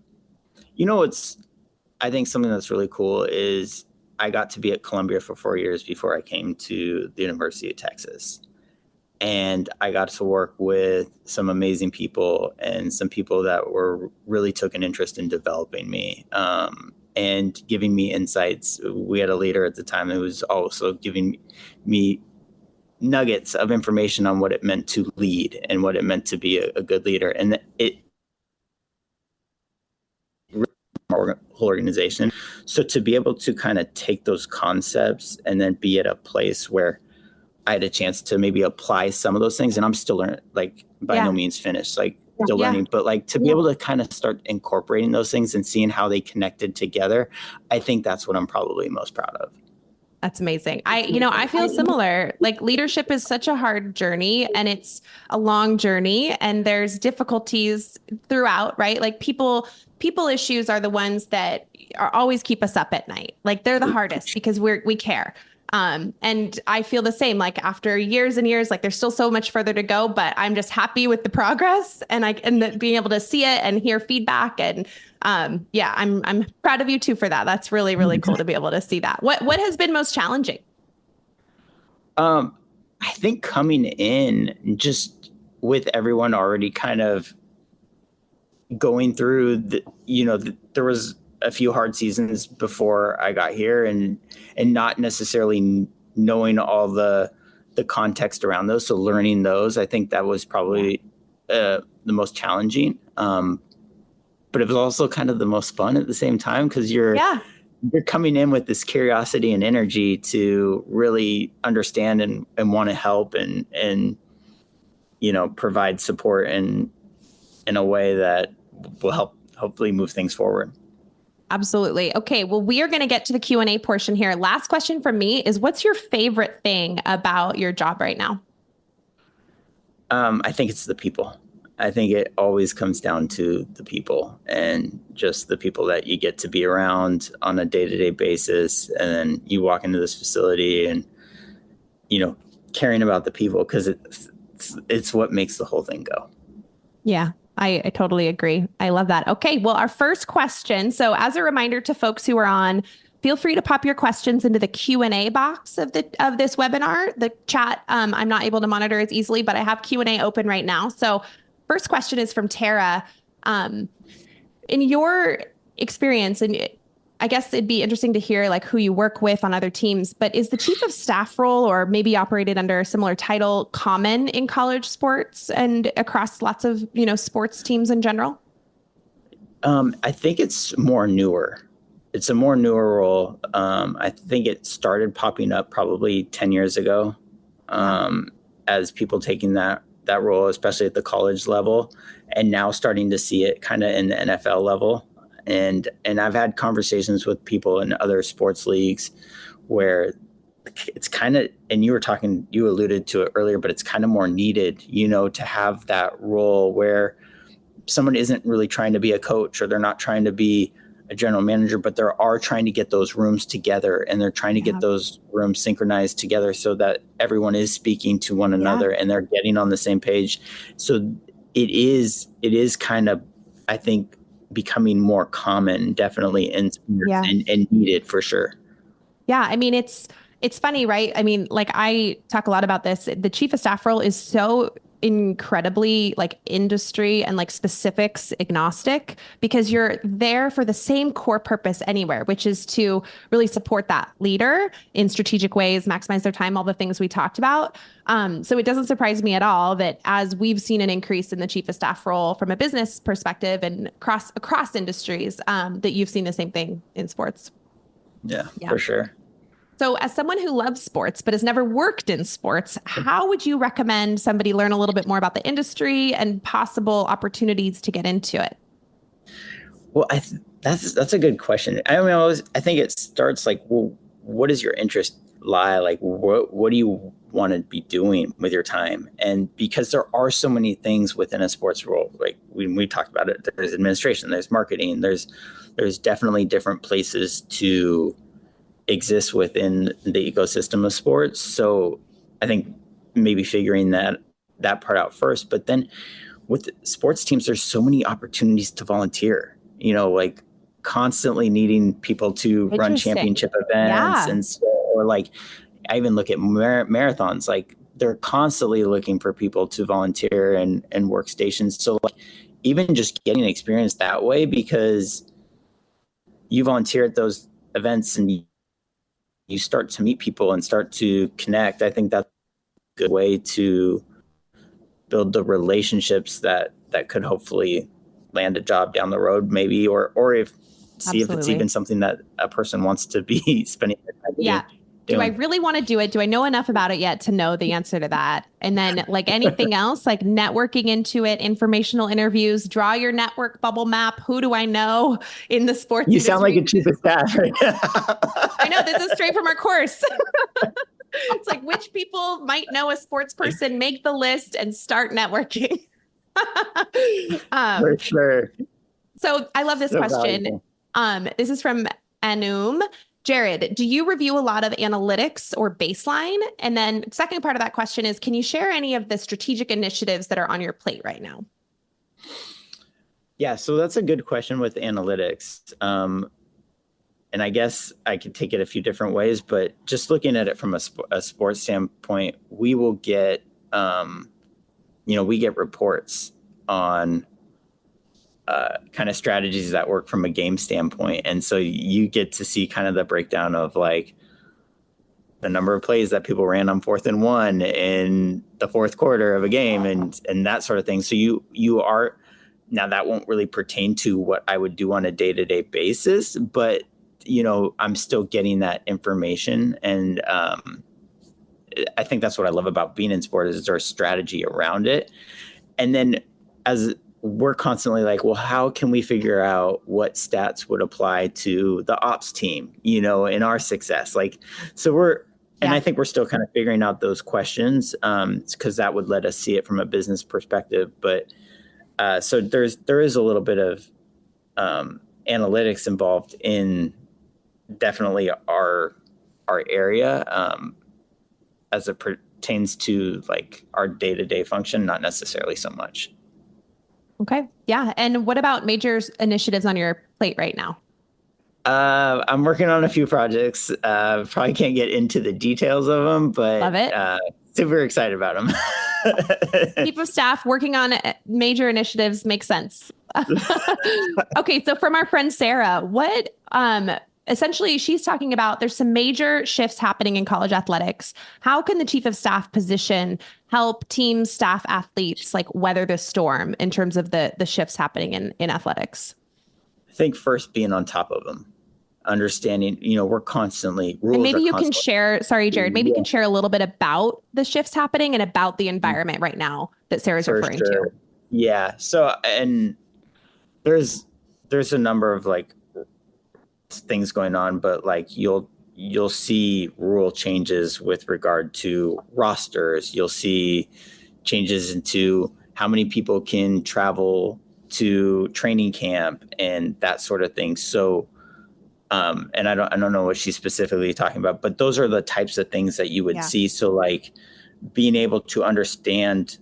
think something that's really cool is I got to be at Columbia for 4 years before I came to the University of Texas. And I got to work with some amazing people and some people that really took an interest in developing me and giving me insights. We had a leader at the time who was also giving me nuggets of information on what it meant to lead and what it meant to be a good leader. And whole organization. So to be able to kind of take those concepts and then be at a place where I had a chance to maybe apply some of those things, and I'm still learning, like by no means finished, like still learning, but like to be able to kind of start incorporating those things and seeing how they connected together. I think that's what I'm probably most proud of. That's amazing. I feel similar. Like leadership is such a hard journey and it's a long journey and there's difficulties throughout, right? Like people issues are the ones that always keep us up at night. Like they're the hardest because we care. And I feel the same, like after years and years, like there's still so much further to go, but I'm just happy with the progress and being able to see it and hear feedback. And, I'm proud of you too for that. That's really, really cool to be able to see that. What has been most challenging? I think coming in just with everyone already kind of going through there was a few hard seasons before I got here and not necessarily knowing all the context around those. So learning those, I think that was probably the most challenging. But it was also kind of the most fun at the same time because you're coming in with this curiosity and energy to really understand and want to help and provide support in a way that will help hopefully move things forward. Absolutely. Okay. Well, we are going to get to the Q&A portion here. Last question from me is what's your favorite thing about your job right now? I think it's the people. I think it always comes down to the people and just the people that you get to be around on a day-to-day basis. And then you walk into this facility and caring about the people, because it's what makes the whole thing go. Yeah, I totally agree. I love that. Okay, well, our first question. So as a reminder to folks who are on, feel free to pop your questions into the Q&A box of this webinar. The chat, I'm not able to monitor as easily, but I have Q&A open right now. So first question is from Tara. In your experience, and I guess it'd be interesting to hear like who you work with on other teams, but is the chief of staff role, or maybe operated under a similar title, common in college sports and across lots of, sports teams in general? I think it's more newer. It's a more newer role. I think it started popping up probably 10 years ago, as people taking that role, especially at the college level, and now starting to see it kind of in the NFL level. And I've had conversations with people in other sports leagues where it's kind of, and you alluded to it earlier, but it's kind of more needed, to have that role where someone isn't really trying to be a coach, or they're not trying to be a general manager, but they are trying to get those rooms together, and they're trying to get those rooms synchronized together so that everyone is speaking to one another and they're getting on the same page. So it is kind of, I think, becoming more common, definitely, and needed for sure. Yeah, I mean, it's funny, right? I mean, like, I talk a lot about this. The chief of staff role is so incredibly like industry and like specifics agnostic, because you're there for the same core purpose anywhere, which is to really support that leader in strategic ways, maximize their time, all the things we talked about. So it doesn't surprise me at all that as we've seen an increase in the chief of staff role from a business perspective and across industries, that you've seen the same thing in sports. Yeah, for sure. So as someone who loves sports but has never worked in sports, how would you recommend somebody learn a little bit more about the industry and possible opportunities to get into it? Well, that's a good question. I mean, I think it starts like, well, what does your interest lie? Like, what do you want to be doing with your time? And because there are so many things within a sports role, like we talked about it, there's administration, there's marketing, there's definitely different places to exist within the ecosystem of sports. So I think maybe figuring that part out first, but then with sports teams, there's so many opportunities to volunteer, like constantly needing people to run championship events. And so, or like, I even look at marathons, like they're constantly looking for people to volunteer and workstations. So like, even just getting experience that way, because you volunteer at those events and you start to meet people and start to connect. I think that's a good way to build the relationships that could hopefully land a job down the road, maybe, or if it's even something that a person wants to be spending their time doing. Yeah. Do I really want to do it? Do I know enough about it yet to know the answer to that? And then like anything else, like networking into it, informational interviews, draw your network bubble map. Who do I know in the sports industry? You sound like a chief of staff right now. I know, this is straight from our course. It's like, which people might know a sports person, make the list and start networking. For sure. So I love this question. This is from Anum. Jared, do you review a lot of analytics or baseline? And then second part of that question is, can you share any of the strategic initiatives that are on your plate right now? Yeah, so that's a good question with analytics. And I guess I could take it a few different ways, but just looking at it from a sports standpoint, we will get, we get reports on kind of strategies that work from a game standpoint. And so you get to see kind of the breakdown of like the number of plays that people ran on 4th and 1 in the fourth quarter of a game and that sort of thing. So you are, now that won't really pertain to what I would do on a day-to-day basis, but I'm still getting that information. And I think that's what I love about being in sport is there's strategy around it. And then as we're constantly like, well, how can we figure out what stats would apply to the ops team, in our success? Like, so and I think we're still kind of figuring out those questions because that would let us see it from a business perspective. But so there is a little bit of analytics involved in definitely our area. as it pertains to like our day-to-day function, not necessarily so much. Okay. Yeah. And what about major initiatives on your plate right now? I'm working on a few projects. Probably can't get into the details of them, but Love it. Super excited about them. Chief of staff working on major initiatives makes sense. Okay. So from our friend Sarah, what essentially she's talking about there's some major shifts happening in college athletics. How can the chief of staff position help team staff athletes like weather the storm in terms of the shifts happening in athletics? I think first being on top of them, understanding, we're constantly and maybe you can share, sorry, Jared, maybe you can share a little bit about the shifts happening and about the environment right now that Sarah's referring to. Yeah. So, and there's a number of like things going on, but like you'll see rule changes with regard to rosters. You'll see changes into how many people can travel to training camp and that sort of thing. So, and I don't know what she's specifically talking about, but those are the types of things that you would see. So like being able to understand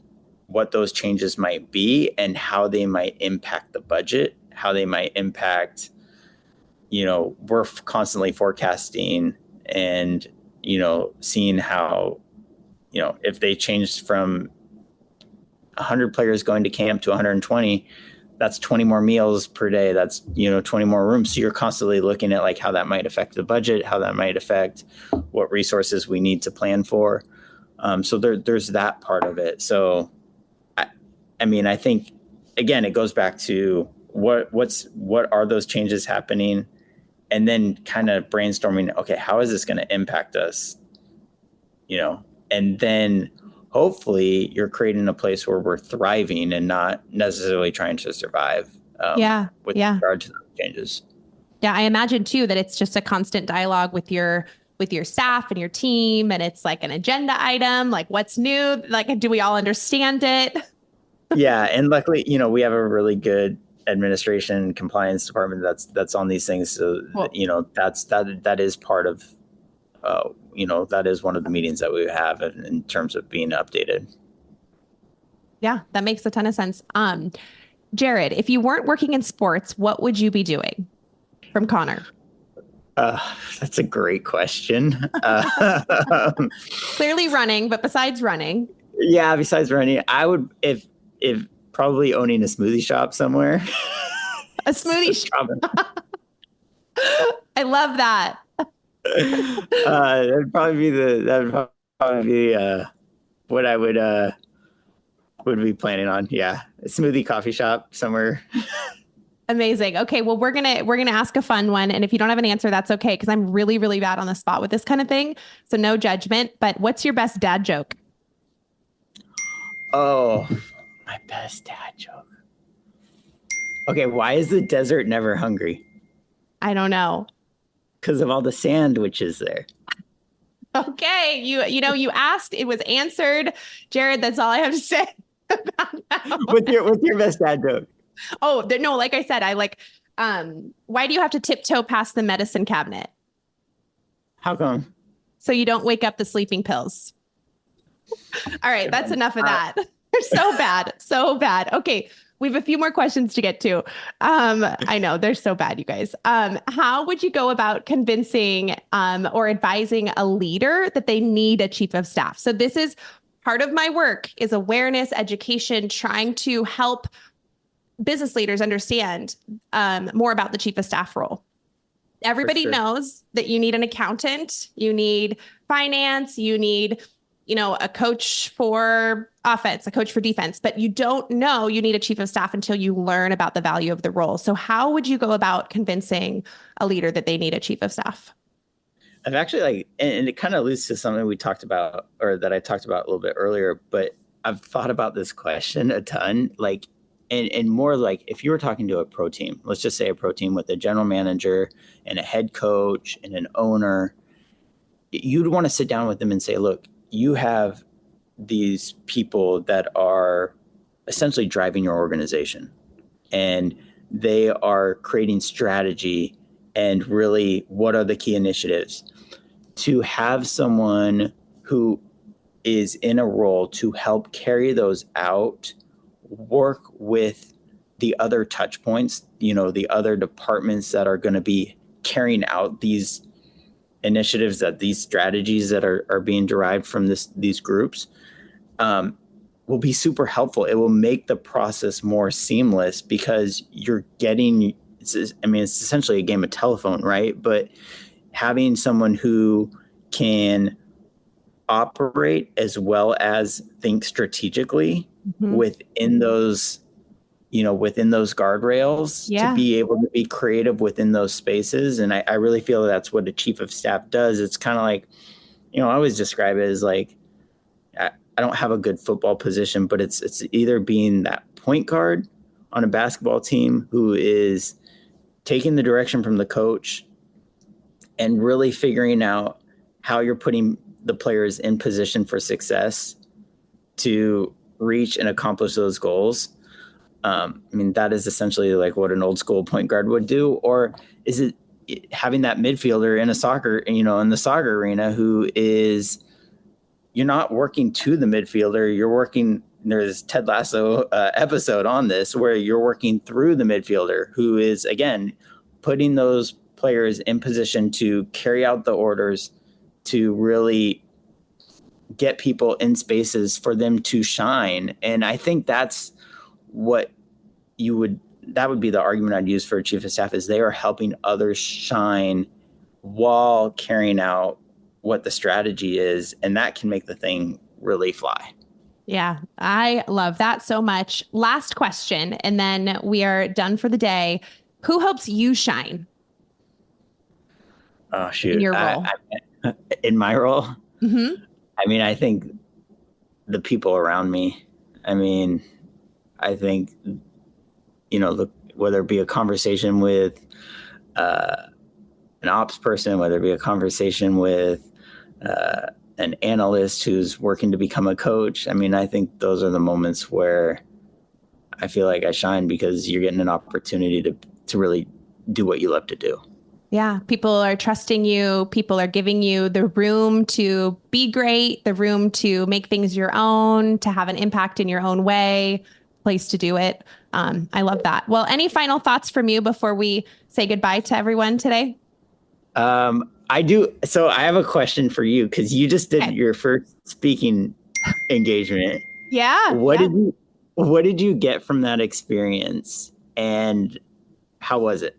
what those changes might be and how they might impact the budget, how they might impact, we're constantly forecasting and, seeing how, if they changed from 100 players going to camp to 120, that's 20 more meals per day. That's, 20 more rooms. So you're constantly looking at like how that might affect the budget, how that might affect what resources we need to plan for. So there's that part of it. So, I think, again, it goes back to what are those changes happening? And then kind of brainstorming, okay, how is this going to impact us? And then hopefully you're creating a place where we're thriving and not necessarily trying to survive with regard to those changes. Yeah, I imagine too that it's just a constant dialogue with your staff and your team, and it's like an agenda item, like what's new, like do we all understand it? Yeah, and luckily, we have a really good administration compliance department that's on these things. So cool. That is part of that is one of the meetings that we have in terms of being updated. Yeah, that makes a ton of sense. Jared, if you weren't working in sports, what would you be doing? From Connor. That's a great question. Clearly running, but besides running. Yeah, besides running, I would if probably owning a smoothie shop somewhere. A smoothie shop. I love that. That would probably be what I would be planning on. Yeah, a smoothie coffee shop somewhere. Amazing. Okay, well we're gonna ask a fun one, and if you don't have an answer, that's okay because I'm really really bad on the spot with this kind of thing. So no judgment. But what's your best dad joke? Oh, my best dad joke. Okay, why is the desert never hungry? I don't know. Because of all the sandwiches there. Okay, you asked, it was answered. Jared, that's all I have to say about that. What's your best dad joke? Oh, no, like I said, why do you have to tiptoe past the medicine cabinet? How come? So you don't wake up the sleeping pills. All right, that's enough of that. They're so bad, so bad. Okay, we have a few more questions to get to. I know, they're so bad, you guys. How would you go about convincing or advising a leader that they need a chief of staff? So this is part of my work is awareness, education, trying to help business leaders understand more about the chief of staff role. Everybody knows that you need an accountant, you need finance, you need a coach for offense, a coach for defense, but you don't know you need a chief of staff until you learn about the value of the role. So how would you go about convincing a leader that they need a chief of staff? I've actually and it kind of alludes to something we talked about, or that I talked about a little bit earlier, but I've thought about this question a ton, and more like if you were talking to a pro team, let's just say a pro team with a general manager and a head coach and an owner, you'd want to sit down with them and say, look, you have these people that are essentially driving your organization, and they are creating strategy and really what are the key initiatives. To have someone who is in a role to help carry those out, work with the other touch points, the other departments that are going to be carrying out these initiatives, that these strategies that are being derived from these groups, will be super helpful. It will make the process more seamless because you're getting, it's essentially a game of telephone, right? But having someone who can operate as well as think strategically within those guardrails to be able to be creative within those spaces. And I really feel that's what a chief of staff does. It's kind of like, I always describe it as like, I don't have a good football position, but it's either being that point guard on a basketball team who is taking the direction from the coach and really figuring out how you're putting the players in position for success to reach and accomplish those goals. That is essentially like what an old school point guard would do. Or is it having that midfielder in a soccer, in the soccer arena who is, you're not working to the midfielder, you're working, there's Ted Lasso episode on this where you're working through the midfielder who is, again, putting those players in position to carry out the orders, to really get people in spaces for them to shine. And I think that's what that would be the argument I'd use for a chief of staff, is they are helping others shine while carrying out what the strategy is. And that can make the thing really fly. Yeah, I love that so much. Last question, and then we are done for the day. Who helps you shine? Oh, shoot. In your role? In my role? Mm-hmm. I think the people around me. I think, whether it be a conversation with an ops person, whether it be a conversation with an analyst who's working to become a coach. I think those are the moments where I feel like I shine, because you're getting an opportunity to really do what you love to do. Yeah. People are trusting you. People are giving you the room to be great, the room to make things your own, to have an impact in your own way, place to do it. I love that. Well, any final thoughts from you before we say goodbye to everyone today? I do. So I have a question for you, because you just did your first speaking engagement. Yeah. What did you get from that experience, and how was it?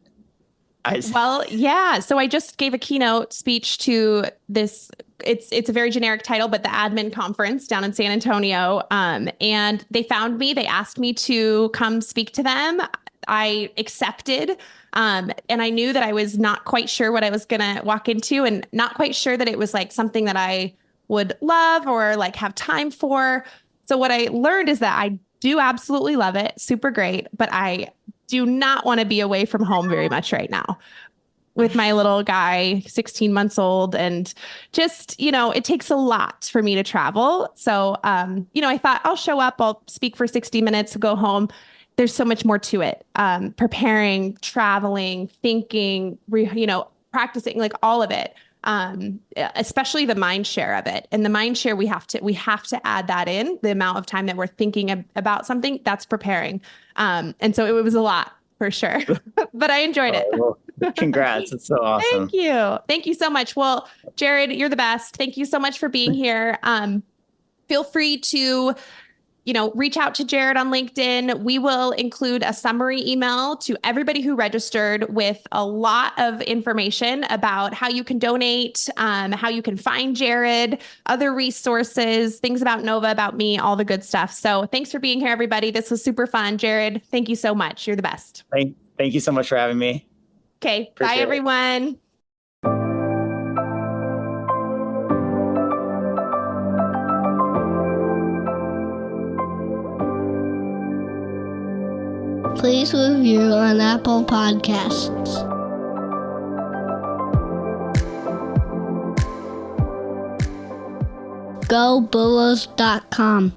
Well, yeah. So I just gave a keynote speech to this. It's a very generic title, but the admin conference down in San Antonio. And they found me. They asked me to come speak to them. I accepted. And I knew that I was not quite sure what I was going to walk into, and not quite sure that it was like something that I would love or like have time for. So what I learned is that I do absolutely love it. Super great. But I do not want to be away from home very much right now with my little guy, 16 months old. And just, it takes a lot for me to travel. So, I thought I'll show up, I'll speak for 60 minutes, go home. There's so much more to it. Preparing, traveling, thinking, practicing, like all of it. Especially the mind share of it. And the mind share, we have to add that in, the amount of time that we're thinking about something, that's preparing. And so it was a lot for sure, but I enjoyed it. Well, congrats. It's so awesome. Thank you. Thank you so much. Well, Jared, you're the best. Thank you so much for being here. Feel free to reach out to Jared on LinkedIn. We will include a summary email to everybody who registered with a lot of information about how you can donate, how you can find Jared, other resources, things about Nova, about me, all the good stuff. So thanks for being here, everybody. This was super fun. Jared, thank you so much. You're the best. Thank you so much for having me. Okay. Appreciate Bye, everyone. Please review on Apple Podcasts. GoBulls.com